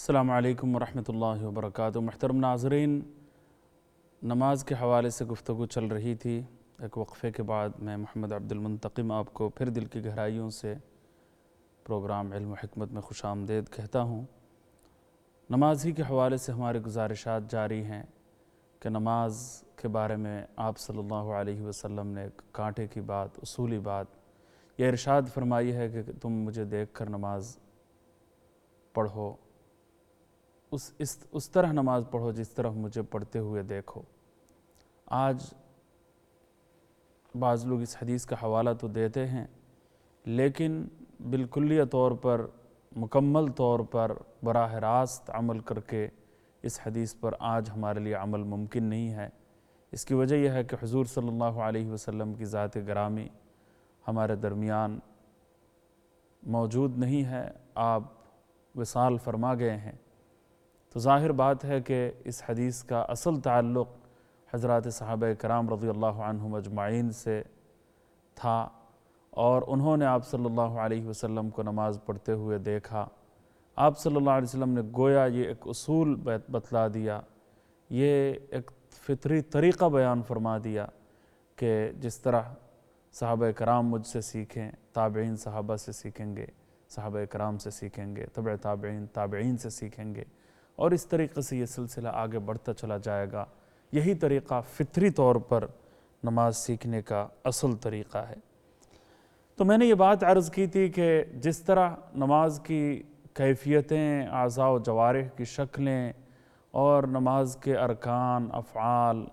السلام علیکم ورحمۃ اللہ وبرکاتہ۔ محترم ناظرین، نماز کے حوالے سے گفتگو چل رہی تھی۔ ایک وقفے کے بعد میں محمد عبد المنتقم آپ کو پھر دل کی گہرائیوں سے پروگرام علم و حکمت میں خوش آمدید کہتا ہوں۔ نماز ہی کے حوالے سے ہمارے گزارشات جاری ہیں کہ نماز کے بارے میں آپ صلی اللہ علیہ وسلم نے ایک کانٹے کی بات، اصولی بات یہ ارشاد فرمائی ہے کہ تم مجھے دیکھ کر نماز پڑھو، اس طرح نماز پڑھو جس طرح مجھے پڑھتے ہوئے دیکھو۔ آج بعض لوگ اس حدیث کا حوالہ تو دیتے ہیں، لیکن بالکلیہ طور پر، مکمل طور پر براہ راست عمل کر کے اس حدیث پر آج ہمارے لیے عمل ممکن نہیں ہے۔ اس کی وجہ یہ ہے کہ حضور صلی اللہ علیہ وسلم کی ذات گرامی ہمارے درمیان موجود نہیں ہے، آپ وصال فرما گئے ہیں۔ تو ظاہر بات ہے کہ اس حدیث کا اصل تعلق حضرات صحابہ کرام رضی اللہ عنہم اجمعین سے تھا، اور انہوں نے آپ صلی اللہ علیہ وسلم کو نماز پڑھتے ہوئے دیکھا۔ آپ صلی اللہ علیہ وسلم نے گویا یہ ایک اصول بتلا دیا، یہ ایک فطری طریقہ بیان فرما دیا کہ جس طرح صحابہ کرام مجھ سے سیکھیں، تابعین صحابہ سے سیکھیں گے، صحابہ کرام سے سیکھیں گے، تبع تابعین تابعین سے سیکھیں گے، اور اس طریقے سے یہ سلسلہ آگے بڑھتا چلا جائے گا۔ یہی طریقہ فطری طور پر نماز سیکھنے کا اصل طریقہ ہے۔ تو میں نے یہ بات عرض کی تھی کہ جس طرح نماز کی کیفیتیں، اعضاء و جوارح کی شکلیں اور نماز کے ارکان، افعال،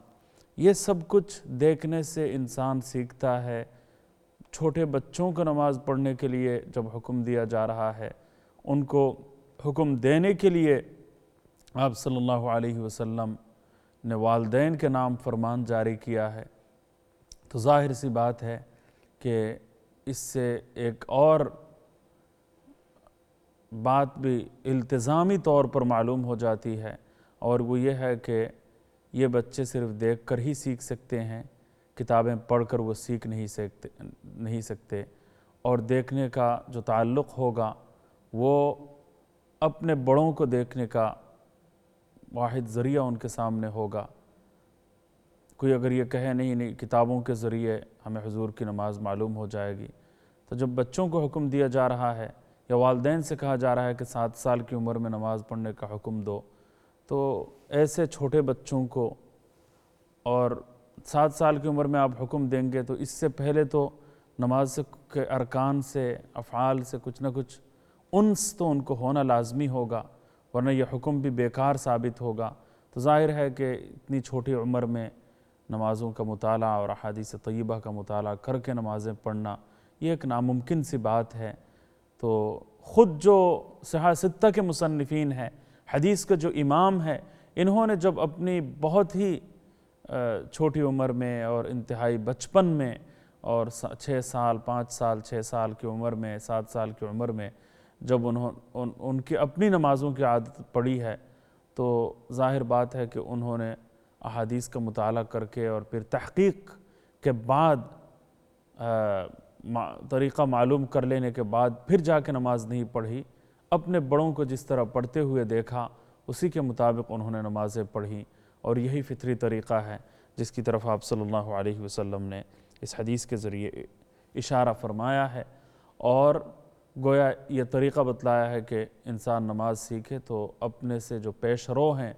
یہ سب کچھ دیکھنے سے انسان سیکھتا ہے۔ چھوٹے بچوں کو نماز پڑھنے کے لیے جب حکم دیا جا رہا ہے، ان کو حکم دینے کے لیے آپ صلی اللہ علیہ وسلم نے والدین کے نام فرمان جاری کیا ہے، تو ظاہر سی بات ہے کہ اس سے ایک اور بات بھی التزامی طور پر معلوم ہو جاتی ہے، اور وہ یہ ہے کہ یہ بچے صرف دیکھ کر ہی سیکھ سکتے ہیں، کتابیں پڑھ کر وہ سیکھ نہیں سکتے، اور دیکھنے کا جو تعلق ہوگا وہ اپنے بڑوں کو دیکھنے کا واحد ذریعہ ان کے سامنے ہوگا۔ کوئی اگر یہ کہے نہیں کتابوں کے ذریعے ہمیں حضور کی نماز معلوم ہو جائے گی، تو جب بچوں کو حکم دیا جا رہا ہے یا والدین سے کہا جا رہا ہے کہ 7 سال کی عمر میں نماز پڑھنے کا حکم دو، تو ایسے چھوٹے بچوں کو، اور 7 سال کی عمر میں آپ حکم دیں گے تو اس سے پہلے تو نماز کے ارکان سے، افعال سے کچھ نہ کچھ انس تو ان کو ہونا لازمی ہوگا، ورنہ یہ حکم بھی بیکار ثابت ہوگا۔ تو ظاہر ہے کہ اتنی چھوٹی عمر میں نمازوں کا مطالعہ اور احادیث طیبہ کا مطالعہ کر کے نمازیں پڑھنا یہ ایک ناممکن سی بات ہے۔ تو خود جو صحاح ستہ کے مصنفین ہیں، حدیث کا جو امام ہے، انہوں نے جب اپنی بہت ہی چھوٹی عمر میں اور انتہائی بچپن میں، اور 6 سال 5 سال 6 سال کی عمر میں، 7 سال کی عمر میں جب ان کی اپنی نمازوں کی عادت پڑی ہے، تو ظاہر بات ہے کہ انہوں نے احادیث کا مطالعہ کر کے اور پھر تحقیق کے بعد طریقہ معلوم کر لینے کے بعد پھر جا کے نماز نہیں پڑھی، اپنے بڑوں کو جس طرح پڑھتے ہوئے دیکھا اسی کے مطابق انہوں نے نمازیں پڑھی، اور یہی فطری طریقہ ہے جس کی طرف آپ صلی اللہ علیہ وسلم نے اس حدیث کے ذریعے اشارہ فرمایا ہے، اور گویا یہ طریقہ بتلایا ہے کہ انسان نماز سیکھے تو اپنے سے جو پیش رو ہیں،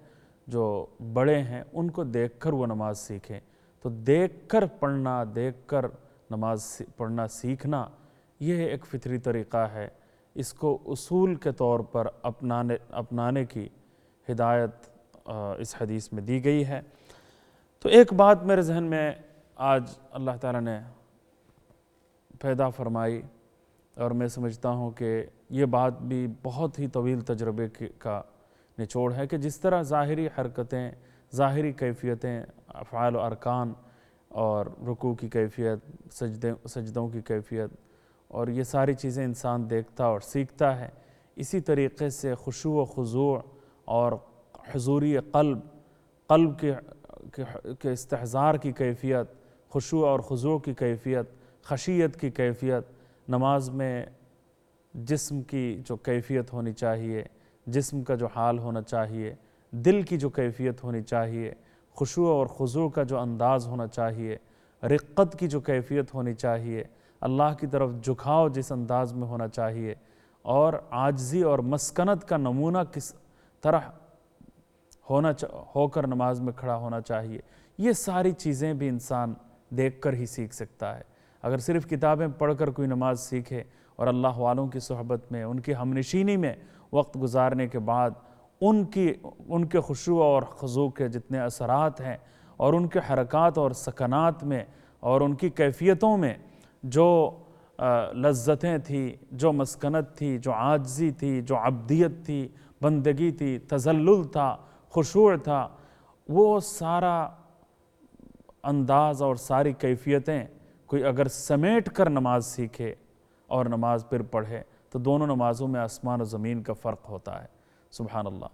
جو بڑے ہیں، ان کو دیکھ کر وہ نماز سیکھیں۔ تو دیکھ کر پڑھنا، دیکھ کر نماز پڑھنا سیکھنا، یہ ایک فطری طریقہ ہے۔ اس کو اصول کے طور پر اپنانے کی ہدایت اس حدیث میں دی گئی ہے۔ تو ایک بات میرے ذہن میں آج اللہ تعالیٰ نے پیدا فرمائی، اور میں سمجھتا ہوں کہ یہ بات بھی بہت ہی طویل تجربے کا نچوڑ ہے کہ جس طرح ظاہری حرکتیں، ظاہری کیفیتیں، افعال و ارکان، اور رکوع کی کیفیت، سجدوں کی کیفیت، اور یہ ساری چیزیں انسان دیکھتا اور سیکھتا ہے، اسی طریقے سے خشوع و خضوع اور حضوری قلب کے استحضار کی کیفیت، خشوع اور خضوع کی کیفیت، خشیت کی کیفیت، نماز میں جسم کی جو کیفیت ہونی چاہیے، جسم کا جو حال ہونا چاہیے، دل کی جو کیفیت ہونی چاہیے، خشوع اور خضوع کا جو انداز ہونا چاہیے، رقت کی جو کیفیت ہونی چاہیے، اللہ کی طرف جھکاؤ جس انداز میں ہونا چاہیے، اور عاجزی اور مسکنت کا نمونہ کس طرح ہو کر نماز میں کھڑا ہونا چاہیے، یہ ساری چیزیں بھی انسان دیکھ کر ہی سیکھ سکتا ہے۔ اگر صرف کتابیں پڑھ کر کوئی نماز سیکھے اور اللہ والوں کی صحبت میں، ان کی ہمنشینی میں وقت گزارنے کے بعد ان کے خشوع اور خضوع کے جتنے اثرات ہیں اور ان کے حرکات اور سکنات میں اور ان کی کیفیتوں میں جو لذتیں تھیں، جو مسکنت تھی، جو عاجزی تھی، جو عبدیت تھی، بندگی تھی، تذلل تھا، خشوع تھا، وہ سارا انداز اور ساری کیفیتیں کوئی اگر سمیٹ کر نماز سیکھے اور نماز پھر پڑھے تو دونوں نمازوں میں آسمان و زمین کا فرق ہوتا ہے۔ سبحان اللہ۔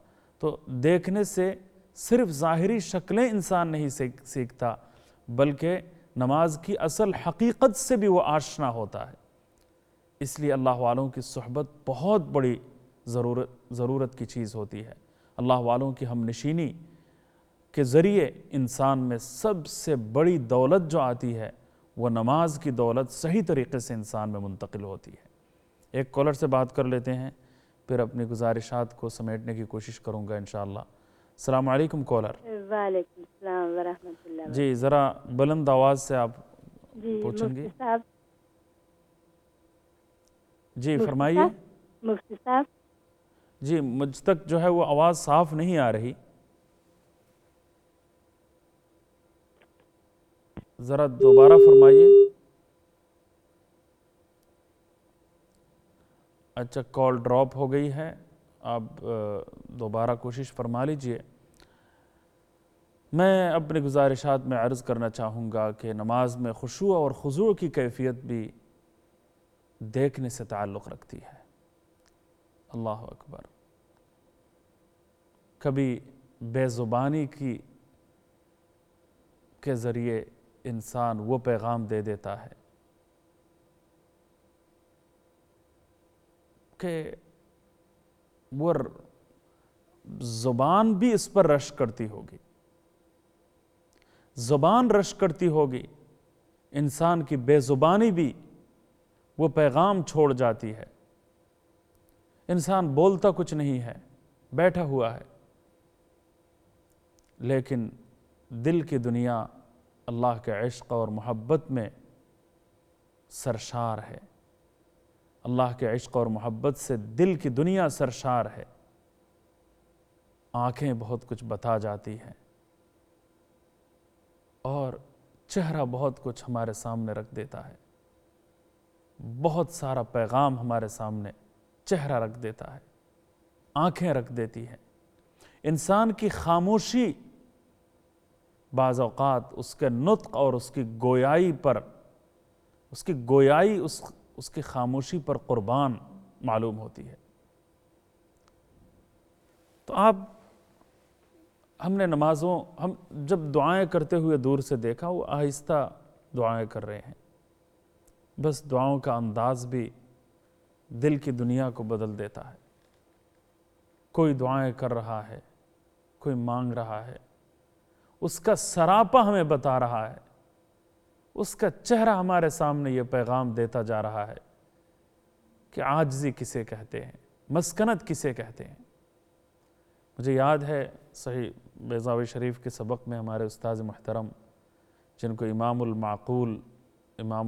تو دیکھنے سے صرف ظاہری شکلیں انسان نہیں سیکھتا، بلکہ نماز کی اصل حقیقت سے بھی وہ آشنا ہوتا ہے۔ اس لیے اللہ والوں کی صحبت بہت بڑی ضرورت کی چیز ہوتی ہے۔ اللہ والوں کی ہم نشینی کے ذریعے انسان میں سب سے بڑی دولت جو آتی ہے وہ نماز کی دولت صحیح طریقے سے انسان میں منتقل ہوتی ہے۔ ایک کالر سے بات کر لیتے ہیں، پھر اپنی گزارشات کو سمیٹنے کی کوشش کروں گا انشاءاللہ۔ السلام علیکم کالر۔ وعلیکم السلام ورحمۃ اللہ۔ جی ذرا بلند آواز سے آپ پوچھیں گی۔ مفتی صاحب، جی فرمائیے۔ مفتی صاحب، جی مجھ تک جو ہے وہ آواز صاف نہیں آ رہی، ذرا دوبارہ فرمائیے۔ اچھا کال ڈراپ ہو گئی ہے، آپ دوبارہ کوشش فرما لیجئے۔ میں اپنے گزارشات میں عرض کرنا چاہوں گا کہ نماز میں خشوع اور خضوع کی کیفیت بھی دیکھنے سے تعلق رکھتی ہے۔ اللہ اکبر۔ کبھی بے زبانی کے ذریعے انسان وہ پیغام دے دیتا ہے کہ وہ زبان بھی اس پر رشک کرتی ہوگی، زبان رشک کرتی ہوگی، انسان کی بے زبانی بھی وہ پیغام چھوڑ جاتی ہے۔ انسان بولتا کچھ نہیں ہے، بیٹھا ہوا ہے، لیکن دل کی دنیا اللہ کے عشق اور محبت میں سرشار ہے۔ اللہ کے عشق اور محبت سے دل کی دنیا سرشار ہے۔ آنکھیں بہت کچھ بتا جاتی ہیں اور چہرہ بہت کچھ ہمارے سامنے رکھ دیتا ہے، بہت سارا پیغام ہمارے سامنے چہرہ رکھ دیتا ہے، آنکھیں رکھ دیتی ہیں۔ انسان کی خاموشی بعض اوقات اس کے نطق اور اس کی گویائی پر، اس کی خاموشی پر قربان معلوم ہوتی ہے۔ تو ہم نے ہم جب دعائیں کرتے ہوئے دور سے دیکھا، وہ آہستہ دعائیں کر رہے ہیں، بس دعاؤں کا انداز بھی دل کی دنیا کو بدل دیتا ہے۔ کوئی دعائیں کر رہا ہے، کوئی مانگ رہا ہے، اس کا سراپا ہمیں بتا رہا ہے، اس کا چہرہ ہمارے سامنے یہ پیغام دیتا جا رہا ہے کہ عاجزی کسے کہتے ہیں، مسکنت کسے کہتے ہیں۔ مجھے یاد ہے صحیح بیضاوی شریف کے سبق میں ہمارے استاذ محترم، جن کو امام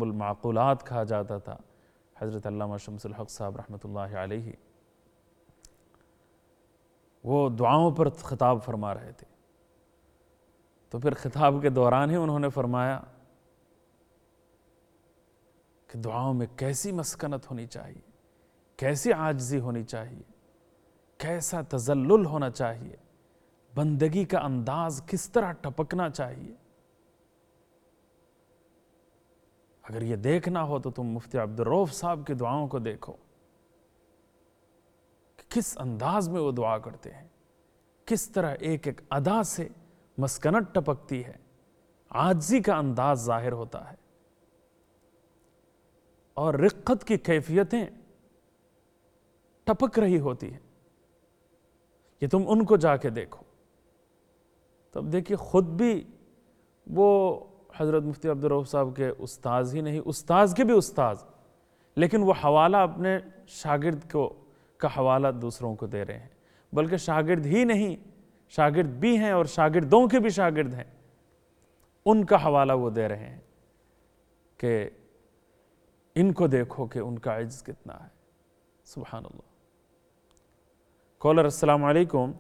المعقولات کہا جاتا تھا، حضرت علامہ شمس الحق صاحب رحمۃ اللہ علیہ، وہ دعاؤں پر خطاب فرما رہے تھے۔ تو پھر خطاب کے دوران ہی انہوں نے فرمایا کہ دعاؤں میں کیسی مسکنت ہونی چاہیے، کیسی عاجزی ہونی چاہیے، کیسا تذلل ہونا چاہیے، بندگی کا انداز کس طرح ٹپکنا چاہیے۔ اگر یہ دیکھنا ہو تو تم مفتی عبدالرؤف صاحب کی دعاؤں کو دیکھو کہ کس انداز میں وہ دعا کرتے ہیں، کس طرح ایک ایک ادا سے مسکنت ٹپکتی ہے، عاجزی کا انداز ظاہر ہوتا ہے اور رقت کی کیفیتیں ٹپک رہی ہوتی ہیں۔ کہ تم ان کو جا کے دیکھو. تب دیکھیے خود بھی وہ حضرت مفتی عبدالرؤف صاحب کے استاذ ہی نہیں، استاذ کے بھی استاذ، لیکن وہ حوالہ اپنے شاگرد کا حوالہ دوسروں کو دے رہے ہیں، بلکہ شاگرد ہی نہیں، شاگرد بھی ہیں اور شاگردوں کے بھی شاگرد ہیں، ان کا حوالہ وہ دے رہے ہیں کہ ان کو دیکھو کہ ان کا عجز کتنا ہے. سبحان اللہ. کالر السلام علیکم.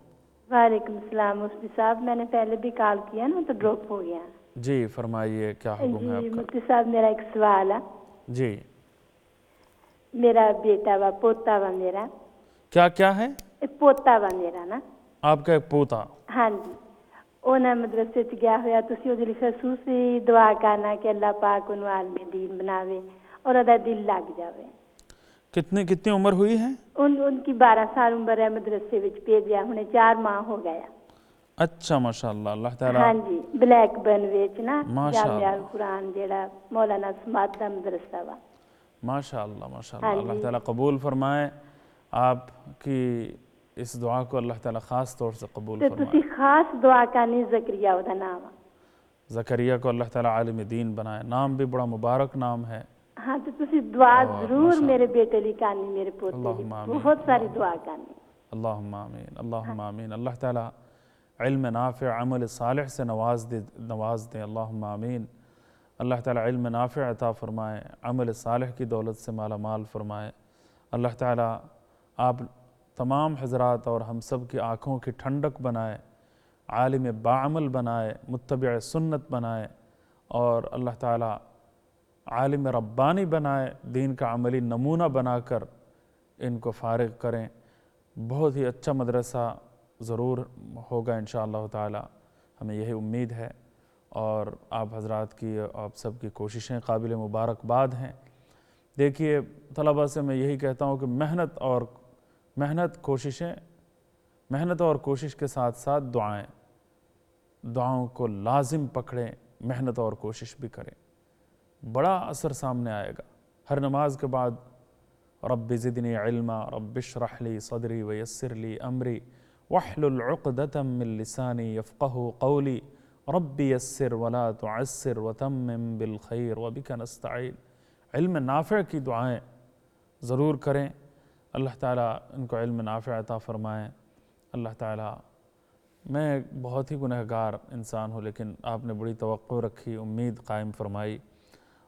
وعلیکم السلام مفتی صاحب، میں نے پہلے بھی کال کیا نا تو ڈراپ ہو گیا. جی فرمائیے کیا حکم ہے آپ جی کا؟ مفتی صاحب میرا ایک سوال ہے. جی. میرا بیٹا وا پوتا وا میرا. کیا ہے؟ پوتا وا میرا نا. آپ کا ایک پوتا؟ ہاں جی. انہیں مدرسے چ گیا ہوا، تسی وہ خصوصی دعا کرنا کہ اللہ پاک انہوں عالم دین بناوے اور ادا دل لگ جاوے. کتنی عمر ہوئی ہے؟ ان کی 12 سال عمر ہے، مدرسے وچ بھیجیا، ہنے 4 ماہ ہو گیا. اچھا ماشاءاللہ. اللہ تعالیٰ. ہاں جی، بلیک برن ویچ نا جامعہ ماشاءاللہ القرآن جیڑا مولانا سماد دا مدرسہ وا. ماشاءاللہ ماشاءاللہ. ہاں اللہ جی. تعالیٰ قبول فرمائے آپ کی اس دعا کو، اللہ تعالیٰ خاص طور سے قبول تو فرمائے. تسی خاص دعا کرنی زکریا دا نام. زکریا کو اللہ تعالیٰ عالم دین بنائے. نام بھی بڑا مبارک نام ہے. ہاں تو تسی دعا اور ضرور ماشاءاللہ میرے بیٹے لی کرنی، میرے پوتے لی اللہم آمین. بہت ساری دعا کرنی. اللہم آمین. اللہم آمین. اللہ تعالیٰ علم نافع عمل صالح سے نواز دیں. اللہم آمین. اللہ تعالیٰ علم نافع عطا فرمائے، عمل صالح کی دولت سے مالا مال فرمائے. اللہ تعالیٰ آپ تمام حضرات اور ہم سب کی آنکھوں کی ٹھنڈک بنائے، عالم باعمل بنائے، متبع سنت بنائے، اور اللہ تعالیٰ عالم ربانی بنائے، دین کا عملی نمونہ بنا کر ان کو فارغ کریں. بہت ہی اچھا مدرسہ ضرور ہوگا انشاءاللہ تعالیٰ، ہمیں یہی امید ہے. اور آپ حضرات کی، آپ سب کی کوششیں قابل مبارکباد ہیں. دیکھیے طلبہ سے میں یہی کہتا ہوں کہ محنت اور کوشش کے ساتھ ساتھ دعاؤں کو لازم پکڑیں، محنت اور کوشش بھی کریں، بڑا اثر سامنے آئے گا. ہر نماز کے بعد رب زدنی علما رب اشرح لی صدری ویسر لی امری واحلل عقدۃ من لسانی یفقہوا قولی رب یسر ولا تعسر وتمم بالخیر وبک نستعین. علم نافع کی دعائیں ضرور کریں. اللہ تعالیٰ ان کو علم نافع عطا فرمائیں. اللہ تعالیٰ، میں بہت ہی گنہگار انسان ہوں، لیکن آپ نے بڑی توقع رکھی، امید قائم فرمائی،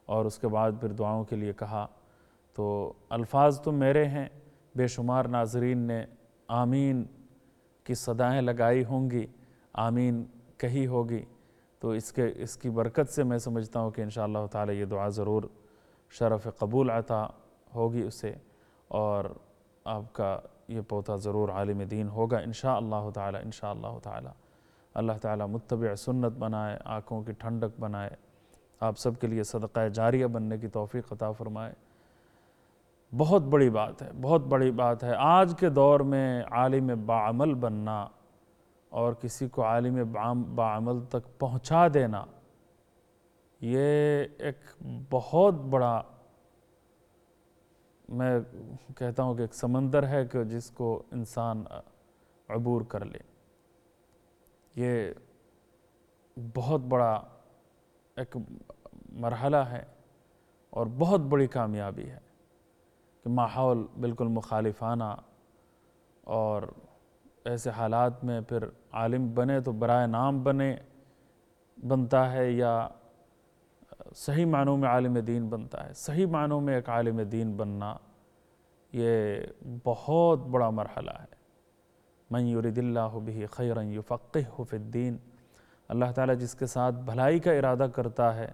اور اس کے بعد پھر دعاؤں کے لیے کہا. تو الفاظ تو میرے ہیں، بے شمار ناظرین نے آمین کی صدائیں لگائی ہوں گی، آمین کہی ہوگی. تو اس کی برکت سے میں سمجھتا ہوں کہ انشاءاللہ تعالی یہ دعا ضرور شرف قبول عطا ہوگی اسے، اور آپ کا یہ پوتا ضرور عالم دین ہوگا انشاءاللہ تعالی. انشاءاللہ تعالی اللہ تعالی متبع سنت بنائے، آنکھوں کی ٹھنڈک بنائے، آپ سب کے لیے صدقہ جاریہ بننے کی توفیق عطا فرمائے. بہت بڑی بات ہے، بہت بڑی بات ہے. آج کے دور میں عالم باعمل بننا اور کسی کو عالم باعمل تک پہنچا دینا، یہ ایک بہت بڑا، میں کہتا ہوں کہ ایک سمندر ہے کہ جس کو انسان عبور کر لے. یہ بہت بڑا ایک مرحلہ ہے اور بہت بڑی کامیابی ہے کہ ماحول بالکل مخالفانہ، اور ایسے حالات میں پھر عالم بنے تو برائے نام بنتا ہے، یا صحیح معنوں میں عالم دین بنتا ہے. صحیح معنوں میں ایک عالم دین بننا یہ بہت بڑا مرحلہ ہے. من یرد اللہ بہ خیرا یفقہہ فی الدین. اللہ تعالیٰ جس کے ساتھ بھلائی کا ارادہ کرتا ہے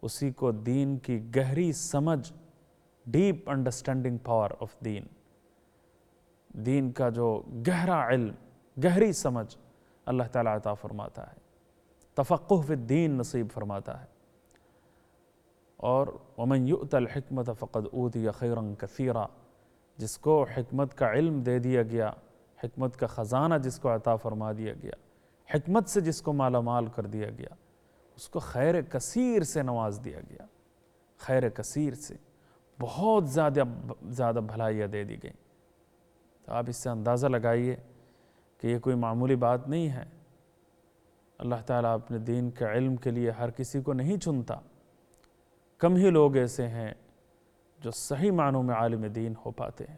اسی کو دین کی گہری سمجھ، ڈیپ انڈرسٹینڈنگ پاور آف دین کا جو گہرا علم، گہری سمجھ اللہ تعالیٰ عطا فرماتا ہے، تفقہ فی الدین نصیب فرماتا ہے. اور ومن یؤت الحکمت فقد اوتی خیرا کثیرا. جس کو حکمت کا علم دے دیا گیا، حکمت کا خزانہ جس کو عطا فرما دیا گیا، حکمت سے جس کو مالا مال کر دیا گیا، اس کو خیر کثیر سے نواز دیا گیا. خیر کثیر سے بہت زیادہ بھلائیاں دے دی گئیں. تو آپ اس سے اندازہ لگائیے کہ یہ کوئی معمولی بات نہیں ہے۔ اللہ تعالیٰ اپنے دین کے علم کے لیے ہر کسی کو نہیں چنتا، کم ہی لوگ ایسے ہیں جو صحیح معنوں میں عالم دین ہو پاتے ہیں۔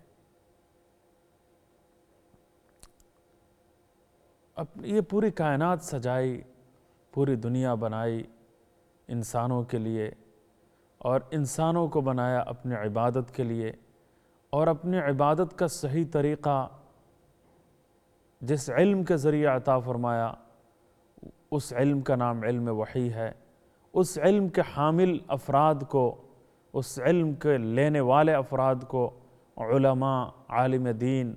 یہ پوری کائنات سجائی، پوری دنیا بنائی انسانوں کے لیے، اور انسانوں کو بنایا اپنی عبادت کے لیے، اور اپنی عبادت کا صحیح طریقہ جس علم کے ذریعے عطا فرمایا اس علم کا نام علم وحی ہے۔ اس علم کے حامل افراد کو، اس علم کے لینے والے افراد کو علماء، عالم دین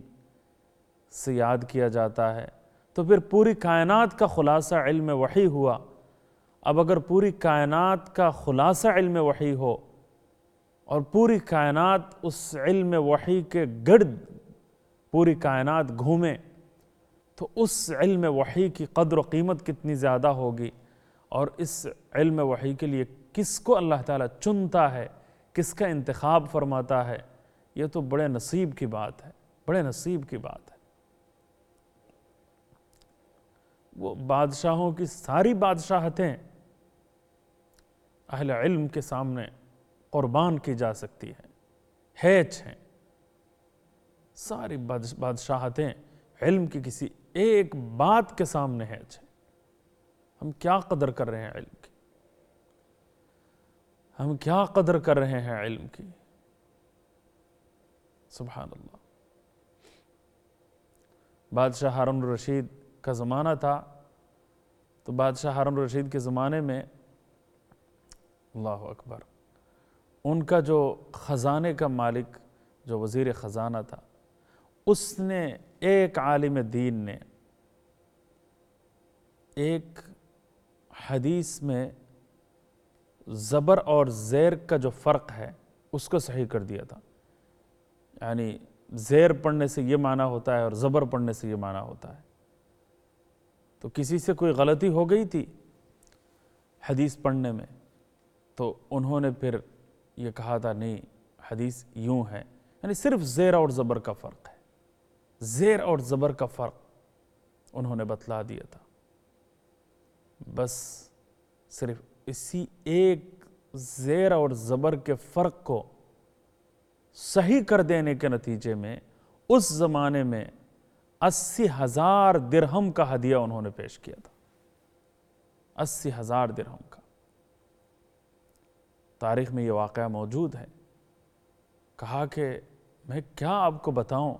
سے یاد کیا جاتا ہے۔ تو پھر پوری کائنات کا خلاصہ علم وحی ہوا۔ اب اگر پوری کائنات کا خلاصہ علم وحی ہو اور پوری کائنات اس علم وحی کے گرد پوری کائنات گھومے، تو اس علم وحی کی قدر و قیمت کتنی زیادہ ہوگی، اور اس علم وحی کے لیے کس کو اللہ تعالیٰ چنتا ہے، کس کا انتخاب فرماتا ہے، یہ تو بڑے نصیب کی بات ہے، بڑے نصیب کی بات ہے۔ وہ بادشاہوں کی ساری بادشاہتیں اہل علم کے سامنے قربان کی جا سکتی ہیں، ہیچ ہیں۔ ساری بادشاہتیں علم کی کسی ایک بات کے سامنے ہیچ ہیں۔ ہم کیا قدر کر رہے ہیں علم کی؟ ہم کیا قدر کر رہے ہیں علم کی؟ سبحان اللہ۔ بادشاہ ہارون الرشید کا زمانہ تھا، تو بادشاہ ہارون الرشید کے زمانے میں اللہ اکبر، ان کا جو خزانے کا مالک، جو وزیر خزانہ تھا، اس نے ایک عالم دین نے ایک حدیث میں زبر اور زیر کا جو فرق ہے اس کو صحیح کر دیا تھا۔ یعنی زیر پڑھنے سے یہ معنی ہوتا ہے اور زبر پڑھنے سے یہ معنی ہوتا ہے۔ تو کسی سے کوئی غلطی ہو گئی تھی حدیث پڑھنے میں، تو انہوں نے پھر یہ کہا تھا نہیں، حدیث یوں ہے، یعنی صرف زیر اور زبر کا فرق ہے، زیر اور زبر کا فرق انہوں نے بتلا دیا تھا۔ بس صرف اسی ایک زیر اور زبر کے فرق کو صحیح کر دینے کے نتیجے میں اس زمانے میں 80,000 درہم کا ہدیہ انہوں نے پیش کیا تھا، 80,000 درہم کا۔ تاریخ میں یہ واقعہ موجود ہے۔ کہا کہ میں کیا آپ کو بتاؤں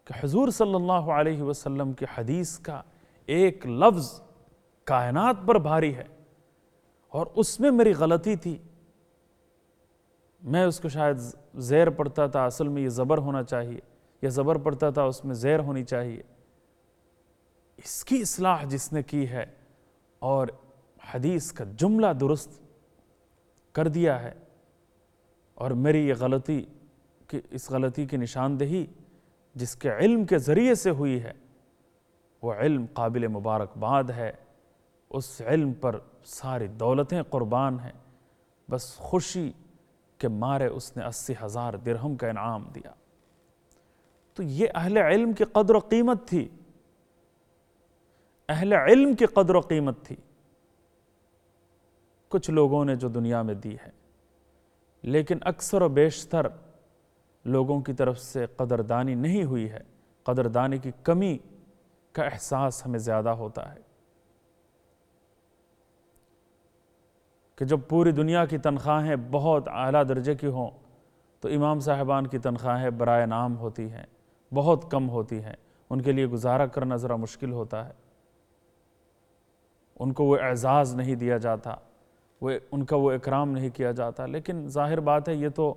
کہ حضور صلی اللہ علیہ وسلم کی حدیث کا ایک لفظ کائنات پر بھاری ہے، اور اس میں میری غلطی تھی، میں اس کو شاید زیر پڑھتا تھا، اصل میں یہ زبر ہونا چاہیے، یا زبر پڑھتا تھا اس میں زیر ہونی چاہیے۔ اس کی اصلاح جس نے کی ہے اور حدیث کا جملہ درست کر دیا ہے، اور میری یہ غلطی کہ اس غلطی کی نشاندہی جس کے علم کے ذریعے سے ہوئی ہے، وہ علم قابل مبارکباد ہے۔ اس علم پر ساری دولتیں قربان ہیں، بس خوشی کے مارے اس نے 80,000 درہم کا انعام دیا۔ تو یہ اہل علم کی قدر و قیمت تھی، اہل علم کی قدر و قیمت تھی۔ کچھ لوگوں نے جو دنیا میں دی ہے، لیکن اکثر و بیشتر لوگوں کی طرف سے قدردانی نہیں ہوئی ہے۔ قدردانی کی کمی کا احساس ہمیں زیادہ ہوتا ہے کہ جب پوری دنیا کی تنخواہیں بہت اعلیٰ درجے کی ہوں تو امام صاحبان کی تنخواہیں برائے نام ہوتی ہیں، بہت کم ہوتی ہیں، ان کے لیے گزارا کرنا ذرا مشکل ہوتا ہے، ان کو وہ اعزاز نہیں دیا جاتا، ان کا وہ اکرام نہیں کیا جاتا۔ لیکن ظاہر بات ہے، یہ تو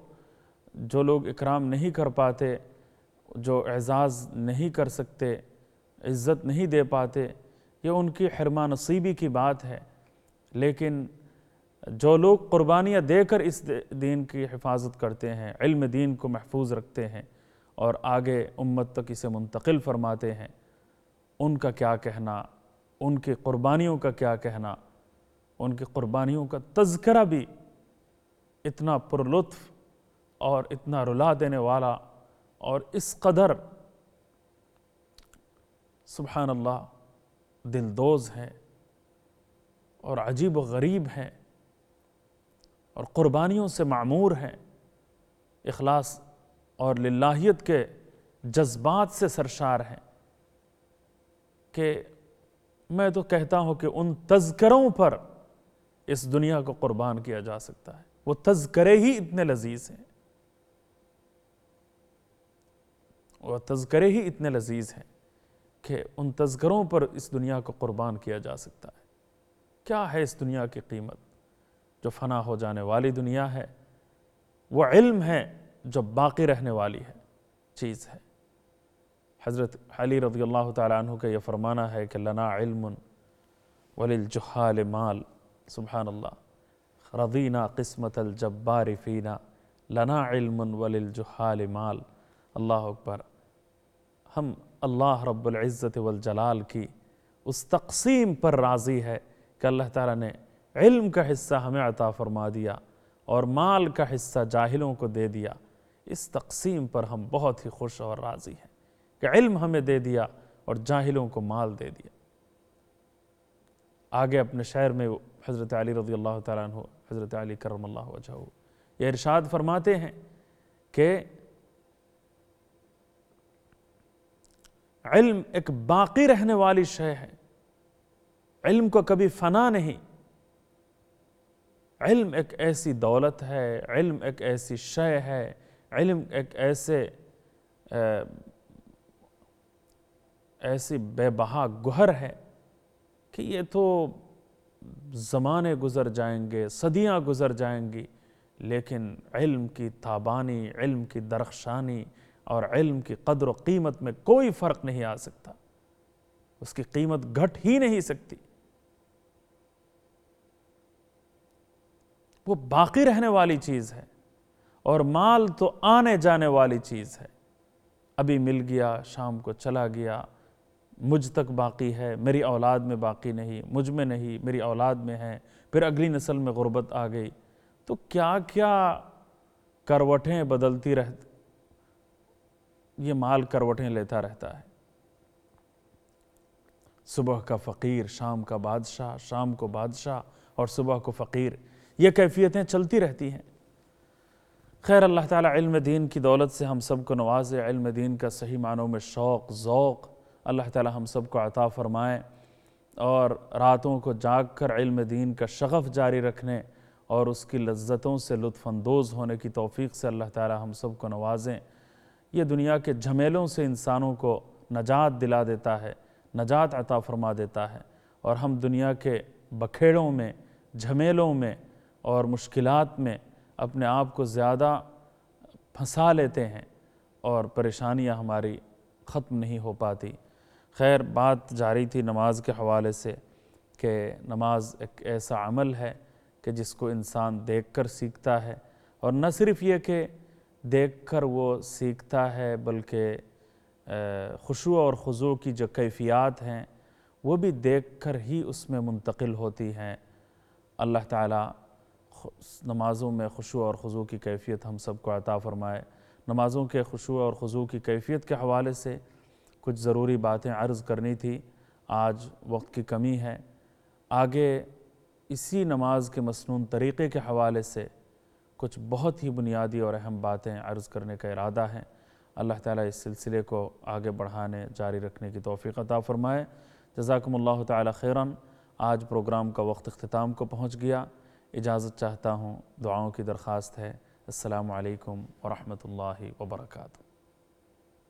جو لوگ اکرام نہیں کر پاتے، جو اعزاز نہیں کر سکتے، عزت نہیں دے پاتے، یہ ان کی حرمان نصیبی کی بات ہے۔ لیکن جو لوگ قربانیاں دے کر اس دین کی حفاظت کرتے ہیں، علم دین کو محفوظ رکھتے ہیں اور آگے امت تک اسے منتقل فرماتے ہیں، ان کا کیا کہنا، ان کی قربانیوں کا کیا کہنا۔ ان کی قربانیوں کا تذکرہ بھی اتنا پرلطف اور اتنا رلا دینے والا اور اس قدر سبحان اللہ دلدوز ہے اور عجیب و غریب ہے اور قربانیوں سے معمور ہیں، اخلاص اور للہیت کے جذبات سے سرشار ہیں، کہ میں تو کہتا ہوں کہ ان تذکروں پر اس دنیا کو قربان کیا جا سکتا ہے۔ وہ تذکرے ہی اتنے لذیذ ہیں، وہ تذکرے ہی اتنے لذیذ ہیں کہ ان تذکروں پر اس دنیا کو قربان کیا جا سکتا ہے۔ کیا ہے اس دنیا کی قیمت؟ جو فنا ہو جانے والی دنیا ہے، وہ علم ہے جو باقی رہنے والی ہے چیز ہے۔ حضرت علی رضی اللہ تعالیٰ عنہ کا یہ فرمانا ہے کہ لنا علم وللجہال مال، سبحان اللہ، رضینا قسمت الجبار فینا، لنا علم وللجہال مال۔ اللہ اکبر، ہم اللہ رب العزت والجلال کی اس تقسیم پر راضی ہے کہ اللہ تعالیٰ نے علم کا حصہ ہمیں عطا فرما دیا اور مال کا حصہ جاہلوں کو دے دیا۔ اس تقسیم پر ہم بہت ہی خوش اور راضی ہیں کہ علم ہمیں دے دیا اور جاہلوں کو مال دے دیا۔ آگے اپنے شعر میں حضرت علی رضی اللہ تعالیٰ عنہ، حضرت علی کرم اللہ وجہہ، یہ ارشاد فرماتے ہیں کہ علم ایک باقی رہنے والی شے ہے، علم کو کبھی فنا نہیں۔ علم ایک ایسی دولت ہے، علم ایک ایسی شے ہے، علم ایک ایسی بے بہا گوہر ہے کہ یہ تو زمانے گزر جائیں گے، صدیاں گزر جائیں گی، لیکن علم کی تابانی، علم کی درخشانی اور علم کی قدر و قیمت میں کوئی فرق نہیں آ سکتا، اس کی قیمت گھٹ ہی نہیں سکتی۔ وہ باقی رہنے والی چیز ہے، اور مال تو آنے جانے والی چیز ہے۔ ابھی مل گیا، شام کو چلا گیا، مجھ تک باقی ہے، میری اولاد میں باقی نہیں، مجھ میں نہیں، میری اولاد میں ہے، پھر اگلی نسل میں غربت آ گئی، تو کیا کیا کروٹیں بدلتی رہتی، یہ مال کروٹیں لیتا رہتا ہے۔ صبح کا فقیر، شام کا بادشاہ، شام کو بادشاہ اور صبح کو فقیر، یہ کیفیتیں چلتی رہتی ہیں۔ خیر، اللہ تعالیٰ علم دین کی دولت سے ہم سب کو نوازے، علم دین کا صحیح معنوں میں شوق، ذوق اللہ تعالیٰ ہم سب کو عطا فرمائے، اور راتوں کو جاگ کر علم دین کا شغف جاری رکھنے اور اس کی لذتوں سے لطف اندوز ہونے کی توفیق سے اللہ تعالیٰ ہم سب کو نوازیں۔ یہ دنیا کے جھمیلوں سے انسانوں کو نجات دلا دیتا ہے، نجات عطا فرما دیتا ہے، اور ہم دنیا کے بکھیڑوں میں، جھمیلوں میں اور مشکلات میں اپنے آپ کو زیادہ پھنسا لیتے ہیں اور پریشانیاں ہماری ختم نہیں ہو پاتی۔ خیر، بات جاری تھی نماز کے حوالے سے کہ نماز ایک ایسا عمل ہے کہ جس کو انسان دیکھ کر سیکھتا ہے، اور نہ صرف یہ کہ دیکھ کر وہ سیکھتا ہے بلکہ خشوع اور خضوع کی جو کیفیات ہیں وہ بھی دیکھ کر ہی اس میں منتقل ہوتی ہیں۔ اللہ تعالیٰ نمازوں میں خشوع اور خضوع کی کیفیت ہم سب کو عطا فرمائے۔ نمازوں کے خشوع اور خضوع کی کیفیت کے حوالے سے کچھ ضروری باتیں عرض کرنی تھی، آج وقت کی کمی ہے۔ آگے اسی نماز کے مسنون طریقے کے حوالے سے کچھ بہت ہی بنیادی اور اہم باتیں عرض کرنے کا ارادہ ہے۔ اللہ تعالیٰ اس سلسلے کو آگے بڑھانے، جاری رکھنے کی توفیق عطا فرمائے۔ جزاکم اللہ تعالیٰ خیراً۔ آج پروگرام کا وقت اختتام کو پہنچ گیا، اجازت چاہتا ہوں، دعاؤں کی درخواست ہے۔ السلام علیکم ورحمۃ اللہ وبرکاتہ۔